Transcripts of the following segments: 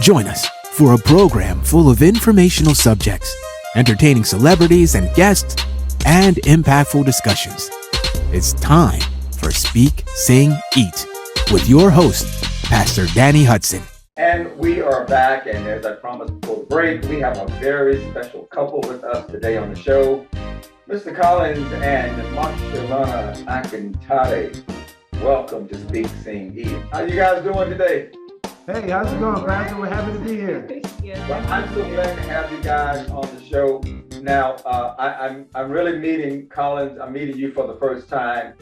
Join us for a program full of informational subjects, entertaining celebrities and guests, and impactful discussions. It's time for Speak, Sing, Eat with your host, Pastor Danny Hudson. And we are back, and as I promised before the break, we have a very special couple with us today on the show, Mr. Collins and Marshaluna Akintade. Welcome to Speak, Sing, Eat. How you guys doing today? Hey, how's it going, Pastor? We're happy to be here. Well, I'm so glad to have you guys on the show. Now, I'm really meeting Collins. I'm meeting you for the first time,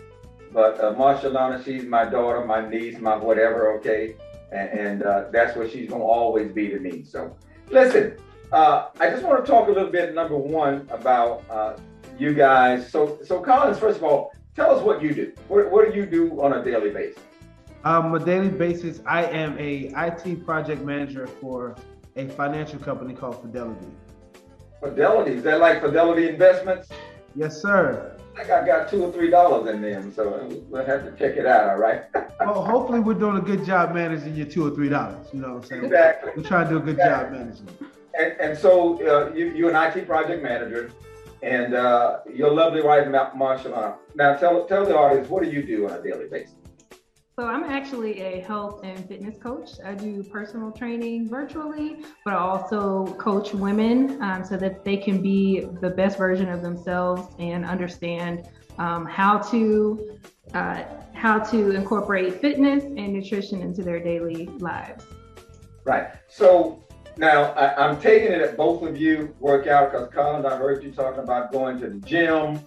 but Marshaluna, she's my daughter, my niece, my whatever. Okay. And that's what she's going to always be to me. So, listen, I just want to talk a little bit, number one, about you guys. So Collins, first of all, tell us what you do. What do you do on a daily basis? On a daily basis, I am a IT project manager for a financial company called Fidelity. Fidelity? Is that like Fidelity Investments? Yes, sir. I think I got $2 or $3 in them, so we'll have to check it out, all right? Well, hopefully we're doing a good job managing your $2 or $3, you know what I'm saying? Exactly. We're trying to do a good job managing. And so you're an IT project manager, and your lovely wife, Marshaluna. Now tell the audience, what do you do on a daily basis? So I'm actually a health and fitness coach. I do personal training virtually, but I also coach women so that they can be the best version of themselves and understand how to incorporate fitness and nutrition into their daily lives. Right. So now I'm taking it that both of you work out, because Collins, I heard you talking about going to the gym.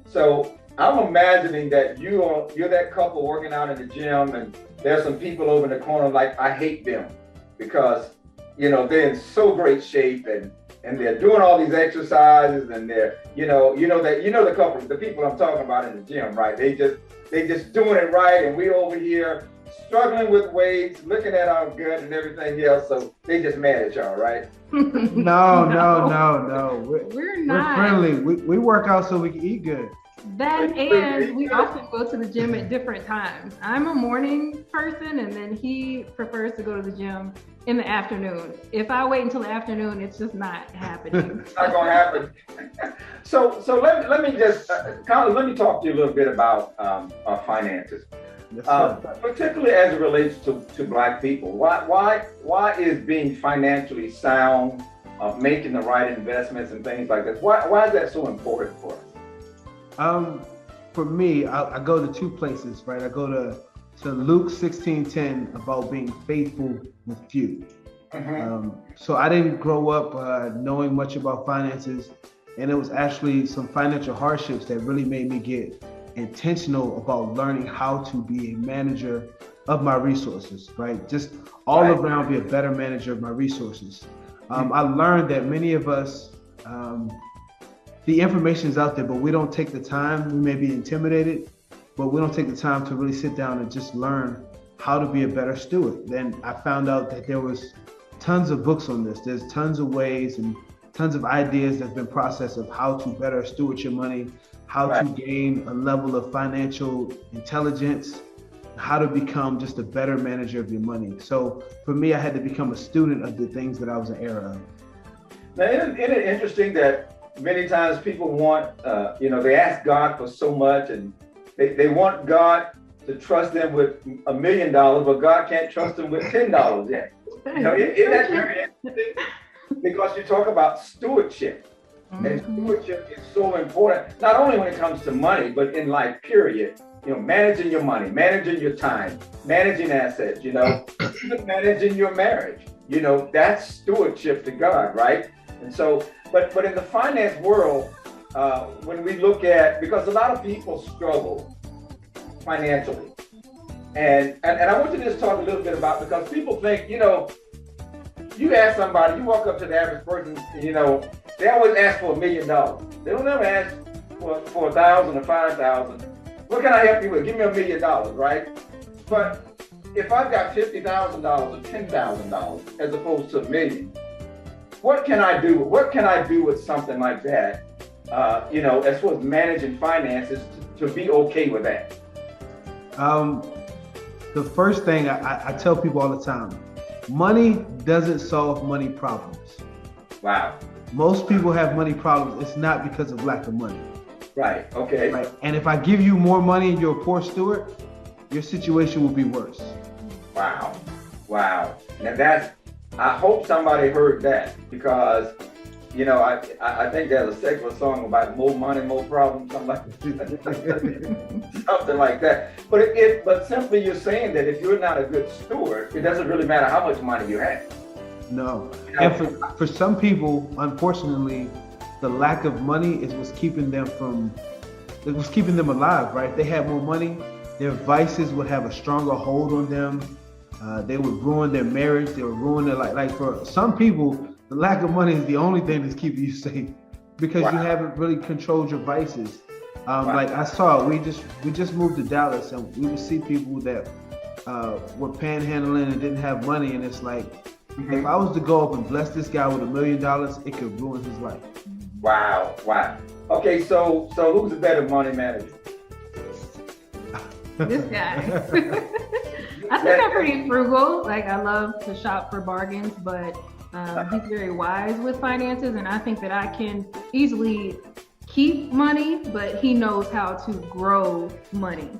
So I'm imagining that you're that couple working out in the gym, and there's some people over in the corner like, I hate them because, they're in so great shape and they're doing all these exercises, and they're, the couple, the people I'm talking about in the gym, right? They just doing it right, and we over here struggling with weights, looking at our gut and everything else. So they just mad at y'all, right? No. We're not. We're friendly. We work out so we can eat good. That, and we often go to the gym at different times. I'm a morning person, and then he prefers to go to the gym in the afternoon. If I wait until the afternoon, it's just not happening. It's not going to happen. So let me just, Colin, let me talk to you a little bit about finances. Yes, sir. Particularly as it relates to Black people. Why is being financially sound, making the right investments and things like this, why is that so important for us? For me, I go to two places, right? I go to Luke 16:10 about being faithful with few. Mm-hmm. So I didn't grow up knowing much about finances, and it was actually some financial hardships that really made me get intentional about learning how to be a manager of my resources, right? Just all around be a better manager of my resources. I learned that many of us, the information is out there, but we don't take the time. We may be intimidated, but we don't take the time to really sit down and just learn how to be a better steward. Then I found out that there was tons of books on this. There's tons of ways and tons of ideas that have been processed of how to better steward your money, how to gain a level of financial intelligence, how to become just a better manager of your money. So for me, I had to become a student of the things that I was an heir of. Now, isn't it interesting that many times people want, they ask God for so much, and they want God to trust them with $1 million, but God can't trust them with $10 yet. Isn't that very interesting? Because you talk about stewardship. Mm-hmm. And stewardship is so important, not only when it comes to money, but in life, period. Managing your money, managing your time, managing assets, even managing your marriage. That's stewardship to God, right? And so, but in the finance world, when we look at, because a lot of people struggle financially, and I want you to just talk a little bit about, because people think, you ask somebody, you walk up to the average person, they always ask for $1 million. They don't ever ask for 1,000 or 5,000. What can I help you with? Give me $1 million, right? But if I've got $50,000 or $10,000 as opposed to $1 million, what can I do? What can I do with something like that? As far as managing finances, to be okay with that. The first thing I tell people all the time, money doesn't solve money problems. Wow. Most people have money problems. It's not because of lack of money. Right. Okay. Right. And if I give you more money and you're a poor steward, your situation will be worse. Wow. Wow. Now I hope somebody heard that, because I think there's a secular song about more money, more problems, something like that. Something like that. But simply you're saying that if you're not a good steward, it doesn't really matter how much money you have. No. And for some people, unfortunately, the lack of money was keeping them alive, right? If they had more money, their vices would have a stronger hold on them. They would ruin their marriage. They would ruin their life. Like for some people, the lack of money is the only thing that's keeping you safe, because you haven't really controlled your vices. Like I saw, we just moved to Dallas, and we would see people that were panhandling and didn't have money, and it's like, if I was to go up and bless this guy with $1 million, it could ruin his life. Wow. Okay, so who's a better money manager? This guy. I think I'm pretty frugal. Like, I love to shop for bargains, but he's very wise with finances, and I think that I can easily keep money, but he knows how to grow money.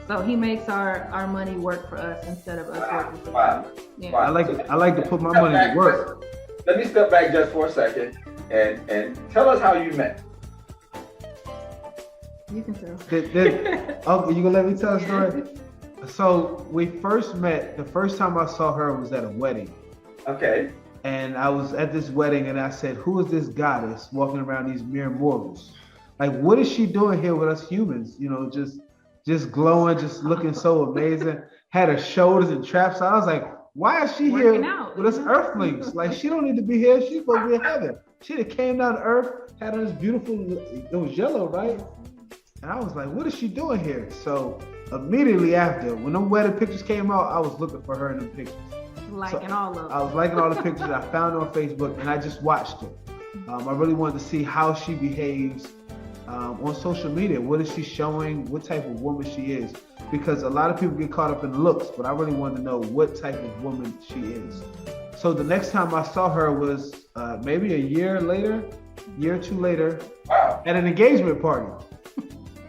So he makes our money work for us instead of us working for him. Yeah. I like to put my money to work. Let me step back just for a second and tell us how you met. You can tell. Okay, you gonna let me tell a story? So we first met, the first time I saw her was at a wedding. Okay. And I was at this wedding, and I said, who is this goddess walking around these mere mortals? Like, what is she doing here with us humans? Just glowing, just looking so amazing. Had her shoulders and traps. I was like, why is she here with us earthlings? Like, she don't need to be here. She's supposed to be in heaven. She that came down to earth, had her this beautiful, it was yellow, right? And I was like, what is she doing here? So immediately after, when them wedding pictures came out, I was looking for her in them pictures. Liking all of them. I was liking all the pictures I found on Facebook, and I just watched it. I really wanted to see how she behaves on social media. What is she showing? What type of woman she is? Because a lot of people get caught up in looks, but I really wanted to know what type of woman she is. So the next time I saw her was maybe a year or two later, at an engagement party.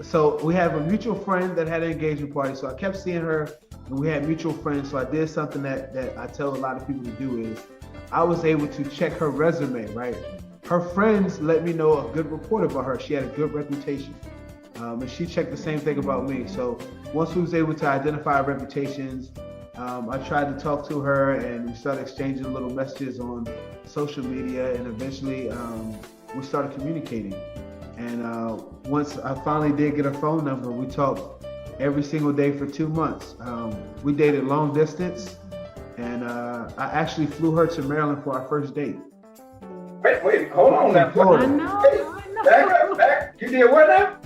So we have a mutual friend that had an engagement party. So I kept seeing her, and we had mutual friends. So I did something that I tell a lot of people to do is I was able to check her resume, right? Her friends let me know a good report about her. She had a good reputation. And she checked the same thing about me. So once we was able to identify reputations, I tried to talk to her, and we started exchanging little messages on social media, and eventually we started communicating. And once I finally did get her phone number, we talked every single day for 2 months. We dated long distance, and I actually flew her to Maryland for our first date. Wait, hold on now. I know. Back. You did what now?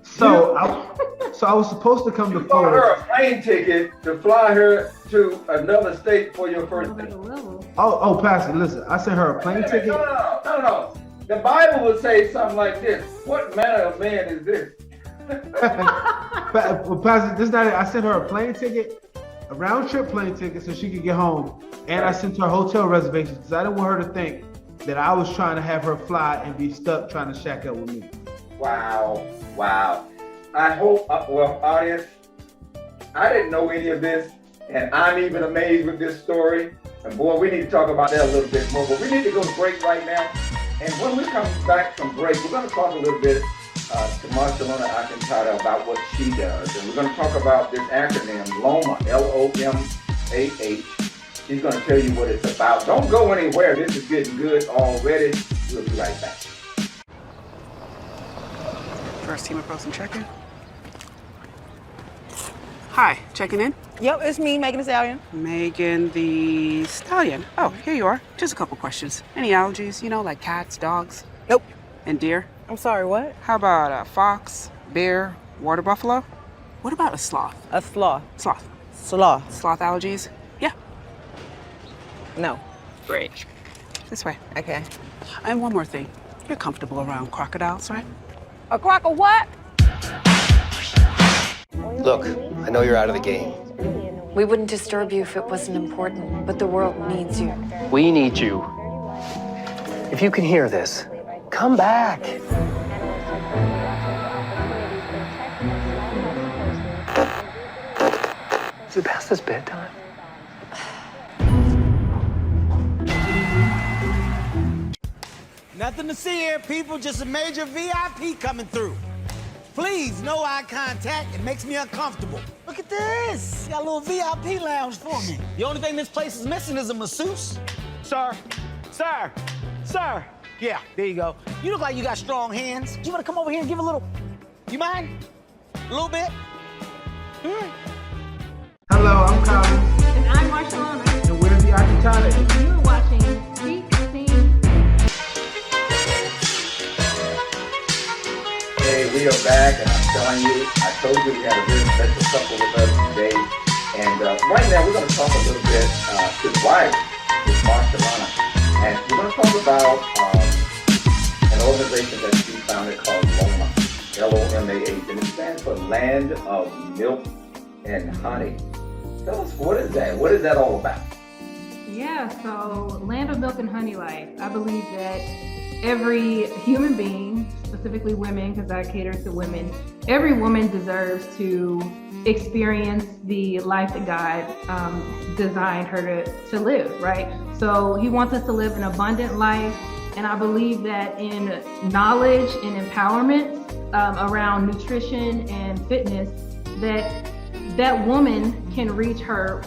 So I was supposed to come to Florida. You bought her a plane ticket to fly her to another state for your first date. Oh, Pastor, listen, I sent her a plane ticket. No. The Bible would say something like this. What manner of man is this? Well, Pastor, this night I sent her a plane ticket, a round trip plane ticket, so she could get home. And I sent her hotel reservations because I didn't want her to think that I was trying to have her fly and be stuck trying to shack up with me. Wow. I hope, audience, I didn't know any of this, and I'm even amazed with this story. And boy, we need to talk about that a little bit more, but we need to go to break right now. And when we come back from break, we're going to talk a little bit to Marshaluna Akintade about what she does. And we're going to talk about this acronym, LOMAH, L-O-M-A-H. She's going to tell you what it's about. Don't go anywhere. This is getting good already. We'll be right back. First team approach and check-in. Hi, checking in? Yep, it's me, Megan the Stallion. Megan the Stallion. Oh, here you are. Just a couple questions. Any allergies, like cats, dogs? Nope. And deer? I'm sorry, what? How about a fox, bear, water buffalo? What about a sloth? A sloth. Sloth. Sloth. Sloth allergies? Yeah. No. Great. This way. Okay. And one more thing. You're comfortable around crocodiles, right? A crock of what? Look, I know you're out of the game, We wouldn't disturb you if it wasn't important, but the world needs you. We need you. If you can hear this, come back. Is it past this bedtime? Nothing to see here, people. Just a major VIP coming through. Please, no eye contact. It makes me uncomfortable. Look at this. Got a little VIP lounge for me. The only thing this place is missing is a masseuse. Sir, sir, sir. Yeah, there you go. You look like you got strong hands. You want to come over here and give a little... You mind? A little bit? Hello, I'm Colin, And I'm Marshaluna. and we're the Akintade. You're watching Speak, Sing. Hey, we are back, and I'm telling you, I told you we had a really special couple with us today. And right now, we're going to talk a little bit to the wife, with Marshaluna. And we're going to talk about an organization that she founded called LOMA, L-O-M-A-H, and it stands for Land of Milk and Honey. Tell us, what is that? What is that all about? Yeah, so Land of Milk and Honey Life. I believe that every human being, specifically women, because I cater to women, every woman deserves to experience the life that God designed her to live, right? So he wants us to live an abundant life. And I believe that in knowledge and empowerment around nutrition and fitness, that woman can reach her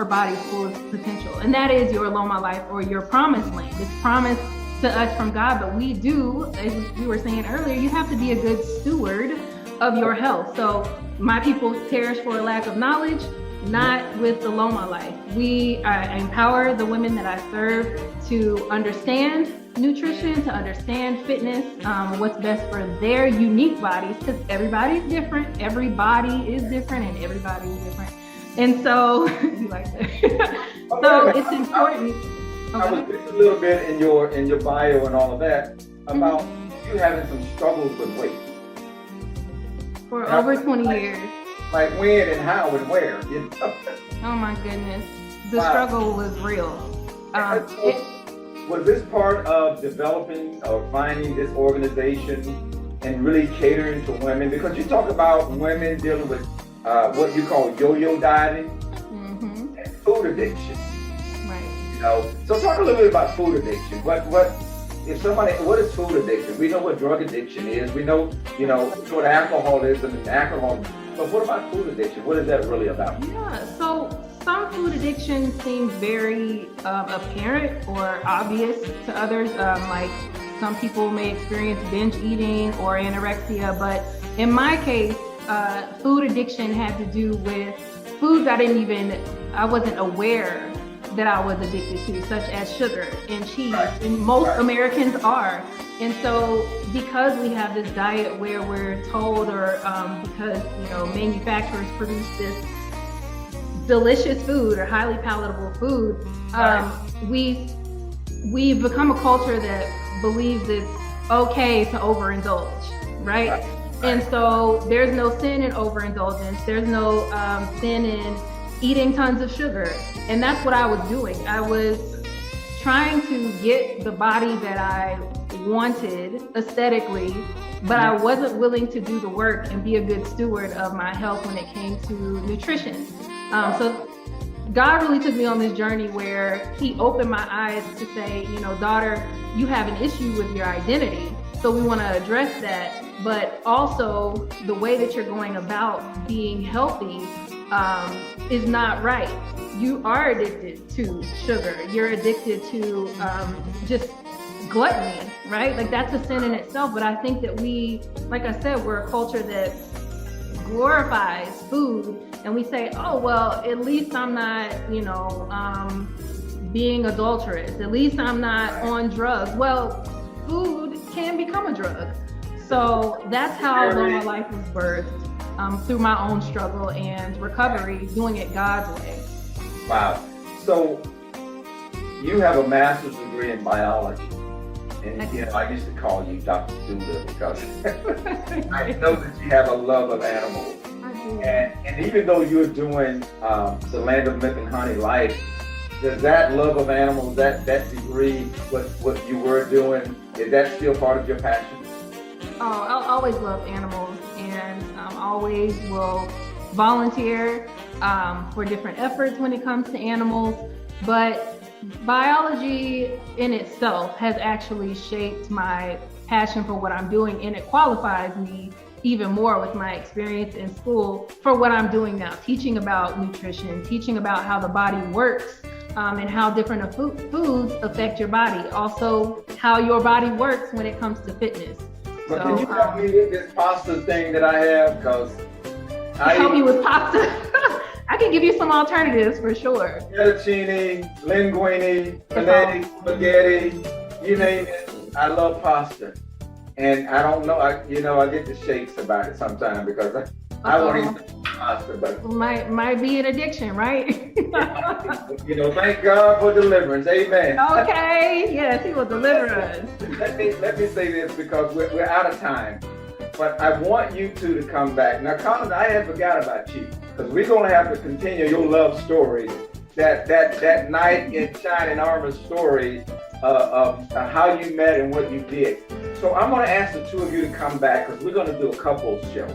body's fullest potential. And that is your Loma life, or your promised land. It's promised to us from God, but we do, as we were saying earlier, you have to be a good steward of your health. So my people perish for a lack of knowledge, not with the Loma life. I empower the women that I serve to understand nutrition, to understand fitness, what's best for their unique bodies, because everybody's different, every body is different, and everybody is different. And so, you like that? So it's important. I was reading a little bit in your bio and all of that about you having some struggles with weight. For over 20 years. Like when and how and where, you know? Oh my goodness. The struggle was real. Was this part of developing or finding this organization and really catering to women? Because you talk about women dealing with what you call yo-yo dieting and food addiction. Right. You know, so talk a little bit about food addiction. What is food addiction? We know what drug addiction is. We know, what alcoholism and alcohol. But what about food addiction? What is that really about? Yeah, so some food addiction seems very apparent or obvious to others. Like some people may experience binge eating or anorexia, but in my case, food addiction had to do with foods I wasn't aware that I was addicted to, such as sugar and cheese, and most Americans are. And so because we have this diet where we're told, or because manufacturers produce this delicious food or highly palatable food, we've become a culture that believes it's okay to overindulge, right? And so there's no sin in overindulgence. There's no sin in eating tons of sugar. And that's what I was doing. I was trying to get the body that I wanted aesthetically, but I wasn't willing to do the work and be a good steward of my health when it came to nutrition. So God really took me on this journey where he opened my eyes to say, daughter, you have an issue with your identity. So we want to address that, but also the way that you're going about being healthy is not right. You are addicted to sugar. You're addicted to just gluttony, right? Like that's a sin in itself. But I think that like I said, we're a culture that glorifies food, and we say, oh, well, at least I'm not, being adulterous. At least I'm not on drugs. Well, food can become a drug. So that's how my life was birthed, through my own struggle and recovery, doing it God's way. Wow. So you have a master's degree in biology. And I used to call you Dr. Doolittle because I know that you have a love of animals. I do. And even though you're doing the Land of Milk and Honey Life, does that love of animals, that degree, what you were doing, is that still part of your passion? Oh, I'll always love animals, and always will volunteer for different efforts when it comes to animals. But biology in itself has actually shaped my passion for what I'm doing, and it qualifies me even more with my experience in school for what I'm doing now, teaching about nutrition, teaching about how the body works, and how different foods affect your body. Also, how your body works when it comes to fitness. But can you help me with this pasta thing that I have? Because help me with pasta? I can give you some alternatives for sure. Fettuccine, linguine, spaghetti, you name it. I love pasta. And I don't know, I get the shakes about it sometimes because I want to eat pasta, but might be an addiction, right? Thank God for deliverance. Amen. Okay, yes, he will deliver us. Let me say this because we're out of time. But I want you two to come back. Now, Colin, I had forgot about you because we're going to have to continue your love story, that knight in shining armor story of how you met and what you did. So I'm going to ask the two of you to come back because we're going to do a couples show.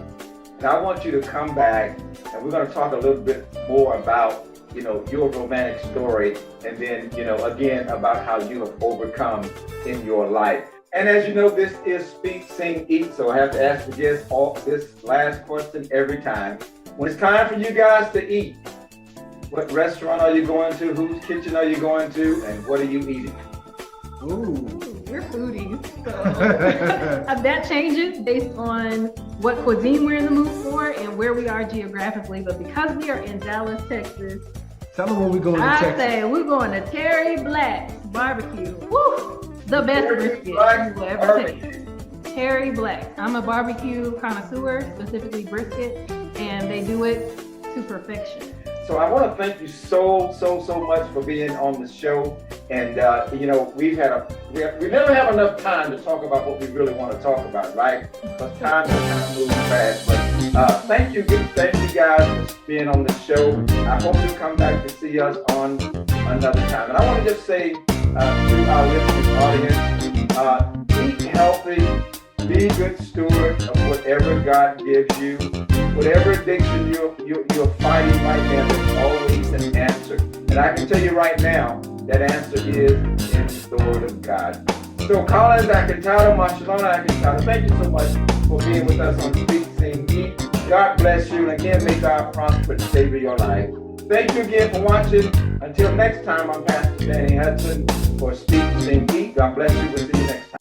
And I want you to come back and we're going to talk a little bit more about, your romantic story and then, again, about how you have overcome in your life. And as you know, this is Speak, Sing, Eat. So I have to ask the guests this last question every time. When it's time for you guys to eat, what restaurant are you going to? Whose kitchen are you going to? And what are you eating? Ooh. We're foodies, so that changes based on what cuisine we're in the mood for and where we are geographically. But because we are in Dallas, Texas, Tell them where we're going to Texas. I say we're going to Terry Black's Barbecue. Woo! The best brisket you will ever taste. Terry Black's. I'm a barbecue connoisseur, specifically brisket, and they do it to perfection. So I want to thank you so much for being on the show. And we never have enough time to talk about what we really want to talk about, right? Because time moves fast. But thank you guys for being on the show. I hope you come back to see us on another time. And I want to just say to our listening audience, eat healthy, be good stewards of whatever God gives you. Whatever addiction you're fighting right now, there's always an answer. And I can tell you right now, that answer is in the Word of God. So Collins Akintade, Marshaluna Akintade, thank you so much for being with us on Speak, Sing, Eat. God bless you, and again, may God prosper and savor your life. Thank you again for watching. Until next time, I'm Pastor Danny Hudson for Speak, Sing, Eat. God bless you. We'll see you next time.